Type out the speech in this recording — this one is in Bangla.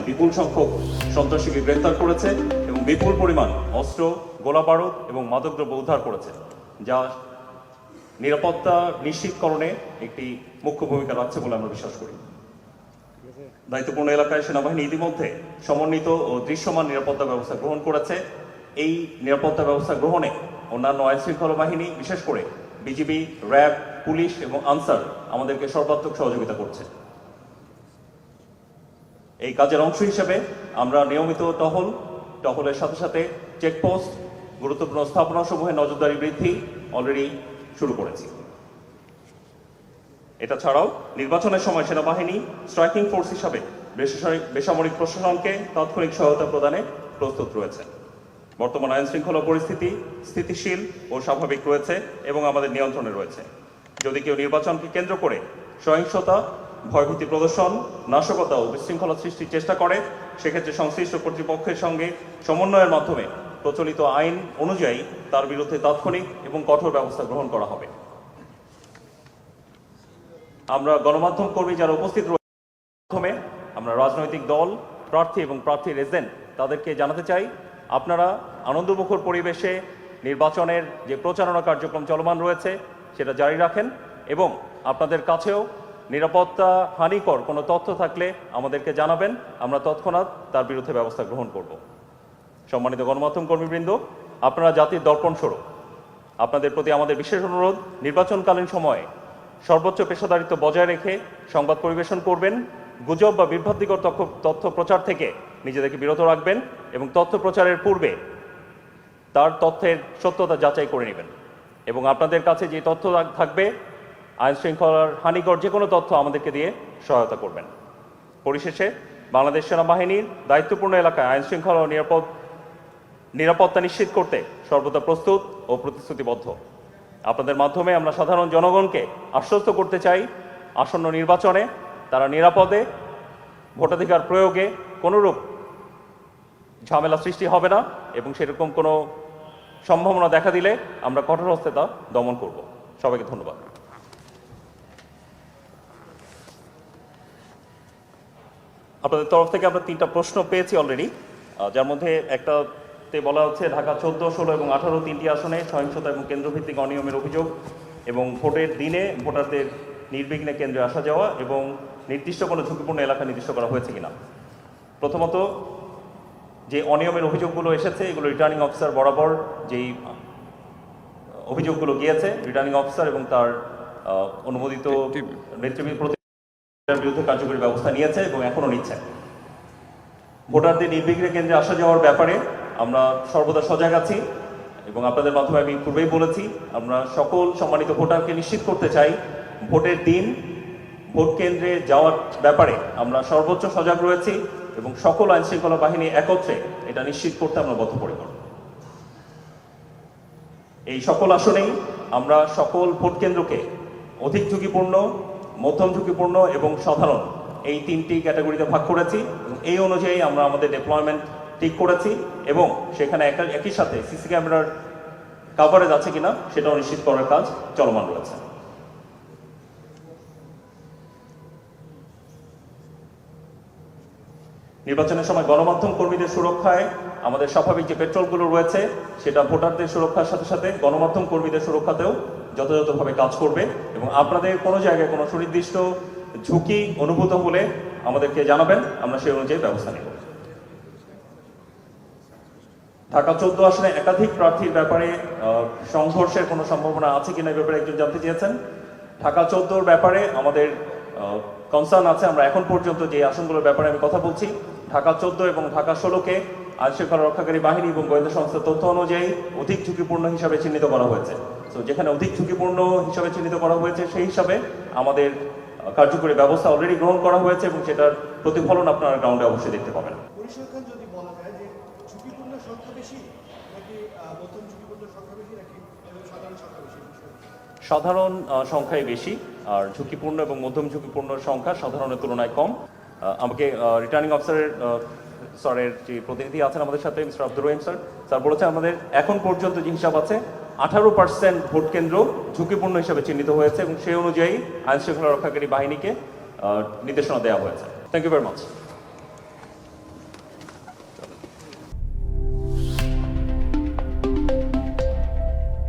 বিপুল সংখ্যক সন্ত্রাসীকে গ্রেফতার করেছে এবং বিপুল পরিমাণ অস্ত্র, গোলাবারুদ এবং মাদকদ্রব্য উদ্ধার করেছে, যা নিরাপত্তা নিশ্চিতকরণে একটি মুখ্য ভূমিকা রাখছে বলে আমরা বিশ্বাস করি। দায়িত্বপূর্ণ এলাকায় সেনাবাহিনী ইতিমধ্যে সমন্বিত ও দৃশ্যমান নিরাপত্তা ব্যবস্থা গ্রহণ করেছে। এই নিরাপত্তা ব্যবস্থা গ্রহণে অন্যান্য আইনশৃঙ্খলা বাহিনী, বিশেষ করে বিজিবি, র্যাব, পুলিশ এবং আনসার আমাদেরকে সর্বাত্মক সহযোগিতা করছে। এই কাজের অংশ হিসেবে আমরা নিয়মিত টহলের সাথে সাথে চেকপোস্ট, গুরুত্বপূর্ণ স্থাপনাসমূহে নজরদারি বৃদ্ধি অলরেডি শুরু করেছি। এটা ছাড়াও নির্বাচনের সময় সেনাবাহিনী স্ট্রাইকিং ফোর্স হিসাবে বেসামরিক প্রশাসনকে তাৎক্ষণিক সহায়তা প্রদানে প্রস্তুত রয়েছে। বর্তমান আইন শৃঙ্খলা পরিস্থিতি স্থিতিশীল ও স্বাভাবিক রয়েছে এবং আমাদের নিয়ন্ত্রণে রয়েছে। যদি কেউ নির্বাচনকে কেন্দ্র করে সহিংসতা, ভয়ভীতি প্রদর্শন, নাশকতা ও বিশৃঙ্খলা সৃষ্টির চেষ্টা করে, সেক্ষেত্রে সংশ্লিষ্ট কর্তৃপক্ষের সঙ্গে সমন্বয়ের মাধ্যমে প্রচলিত আইন অনুযায়ী তার বিরুদ্ধে তাৎক্ষণিক এবং কঠোর ব্যবস্থা গ্রহণ করা হবে। আমরা গণমাধ্যম কর্মী যারা উপস্থিত রয়েছে, মাধ্যমে আমরা রাজনৈতিক দল, প্রার্থী এবং প্রার্থীর এজেন্ট তাদেরকে জানাতে চাই, আপনারা আনন্দমুখর পরিবেশে নির্বাচনের যে প্রচারণা কার্যক্রম চলমান রয়েছে সেটা জারি রাখেন এবং আপনাদের কাছেও নিরাপত্তা হানিকর কোনো তথ্য থাকলে আমাদেরকে জানাবেন, আমরা তৎক্ষণাৎ তার বিরুদ্ধে ব্যবস্থা গ্রহণ করব। সম্মানিত গণমাধ্যম কর্মীবৃন্দ, আপনারা জাতির দর্পণ স্বরূপ, আপনাদের প্রতি আমাদের বিশেষ অনুরোধ, নির্বাচনকালীন সময়ে সর্বোচ্চ পেশাদারিত্ব বজায় রেখে সংবাদ পরিবেশন করবেন, গুজব বা বিভ্রান্তিকর তথ্য প্রচার থেকে নিজেদেরকে বিরত রাখবেন এবং তথ্য প্রচারের পূর্বে তার তথ্যের সত্যতা যাচাই করে নেবেন এবং আপনাদের কাছে যে তথ্য থাকবে আইন শৃঙ্খলার হানিকর যে কোনো তথ্য আমাদেরকে দিয়ে সহায়তা করবেন। পরিশেষে বাংলাদেশ সেনাবাহিনীর দায়িত্বপূর্ণ এলাকায় আইন শৃঙ্খলা ও নিরাপত্তা নিশ্চিত করতে সর্বদা প্রস্তুত ও প্রতিশ্রুতিবদ্ধ। আপনাদের মাধ্যমে আমরা সাধারণ জনগণকে আশ্বস্ত করতে চাই, আসন্ন নির্বাচনে তারা নিরাপদে ভোটাধিকার প্রয়োগে কোনোরূপ ঝামেলা সৃষ্টি হবে না এবং সেরকম কোনো সম্ভাবনা দেখা দিলে আমরা কঠোর হস্তে তা দমন করব। সবাইকে ধন্যবাদ। আপনাদের তরফ থেকে আমরা 3টা প্রশ্ন পেয়েছি অলরেডি, যার মধ্যে একটাতে বলা হচ্ছে ঢাকা 14, 16 এবং 18 3টি আসনে সহিংসতা এবং কেন্দ্রভিত্তিক অনিয়মের অভিযোগ এবং ভোটের দিনে ভোটারদের নির্বিঘ্নে কেন্দ্রে আসা যাওয়া এবং নির্দিষ্ট কোনো ঝুঁকিপূর্ণ এলাকা নির্দিষ্ট করা হয়েছে কিনা। প্রথমত, যে অনিয়মের অভিযোগগুলো এসেছে এগুলো রিটার্নিং অফিসার বরাবর যেই অভিযোগগুলো গিয়েছে, রিটার্নিং অফিসার এবং তার অনুমোদিত নেতৃবৃন্দের বিরুদ্ধে কার্যকরী ব্যবস্থা নিয়েছে এবং এখনও নিচ্ছে। ভোটারদের নির্বিঘ্নে কেন্দ্রে আসা যাওয়ার ব্যাপারে আমরা সর্বদা সজাগ আছি এবং আপনাদের মাধ্যমে আমি পূর্বেই বলেছি, আমরা সকল সম্মানিত ভোটারকে নিশ্চিত করতে চাই ভোটের দিন ভোট কেন্দ্রে যাওয়ার ব্যাপারে আমরা সর্বোচ্চ সজাগ রয়েছি এবং সকল আইনশৃঙ্খলা বাহিনী একত্রে এটা নিশ্চিত করতে আমরা বদ্ধপরিকর। এই সকল আসনেই আমরা সকল ভোট কেন্দ্রকে অধিক ঝুঁকিপূর্ণ, মধ্যম ঝুঁকিপূর্ণ এবং সাধারণ এই 3টি ক্যাটাগরিতে ভাগ করেছি এবং এই অনুযায়ী আমরা আমাদের ডেপ্লয়মেন্ট ঠিক করেছি এবং সেখানে একই সাথে সিসি ক্যামেরার কাভারেজ আছে কিনা সেটাও নিশ্চিত করার কাজ চলমান রয়েছে। নির্বাচনের সময় গণমাধ্যম কর্মীদের সুরক্ষায় আমাদের স্বাভাবিক যে পেট্রোলগুলো রয়েছে সেটা ভোটারদের সুরক্ষার সাথে সাথে গণমাধ্যম কর্মীদের সুরক্ষাতেও যথাযথভাবে কাজ করবে এবং আপনাদের কোনো জায়গায় কোনো সুনির্দিষ্ট ঝুঁকি অনুভূত হলে আমাদেরকে জানাবেন, আমরা সেই অনুযায়ী ব্যবস্থা নেব। ঢাকা 14 আসনে একাধিক প্রার্থীর ব্যাপারে সংঘর্ষের কোনো সম্ভাবনা আছে কিনা এই ব্যাপারে একজন জানতে চেয়েছেন। ঢাকা 14 ব্যাপারে আমাদের কনসার্ন আছে। আমরা এখন পর্যন্ত যে আসনগুলোর ব্যাপারে আমি কথা বলছি, ঢাকা 14 এবং ঢাকা 16কে আইনশৃঙ্খলা রক্ষাকারী বাহিনী এবং গোয়েন্দা সংস্থার তথ্য অনুযায়ী অধিক ঝুঁকিপূর্ণ হিসাবে চিহ্নিত করা হয়েছে। তো যেখানে অধিক ঝুঁকিপূর্ণ হিসাবে চিহ্নিত করা হয়েছে সেই হিসাবে আমাদের কার্যকরী ব্যবস্থা অলরেডি গ্রহণ করা হয়েছে এবং সেটার প্রতিফলন আপনারা গ্রাউন্ডে অবশ্যই দেখতে পাবেন। পরিসংখ্যান যদি বলা যায় যে ঝুঁকিপূর্ণ সংখ্যা বেশি নাকি মধ্যম ঝুঁকিপূর্ণ সংখ্যা বেশি নাকি সাধারণ সংখ্যা বেশি? সাধারণ সংখ্যাই বেশি, আর ঝুঁকিপূর্ণ এবং মধ্যম ঝুঁকিপূর্ণ সংখ্যা সাধারণের তুলনায় কম। আমাকে রিটার্নিং অফিসারের যে প্রতিনিধি আছেন আমাদের সাথে, মিস্টার আব্দুর রহিম স্যার বলেছেন আমাদের এখন পর্যন্ত যে হিসাব আছে 18% ভোট কেন্দ্র ঝুঁকিপূর্ণ হিসাবে চিহ্নিত হয়েছে এবং সেই অনুযায়ী আইনশৃঙ্খলা রক্ষাকারী বাহিনীকে নির্দেশনা দেওয়া হয়েছে। Thank you very much.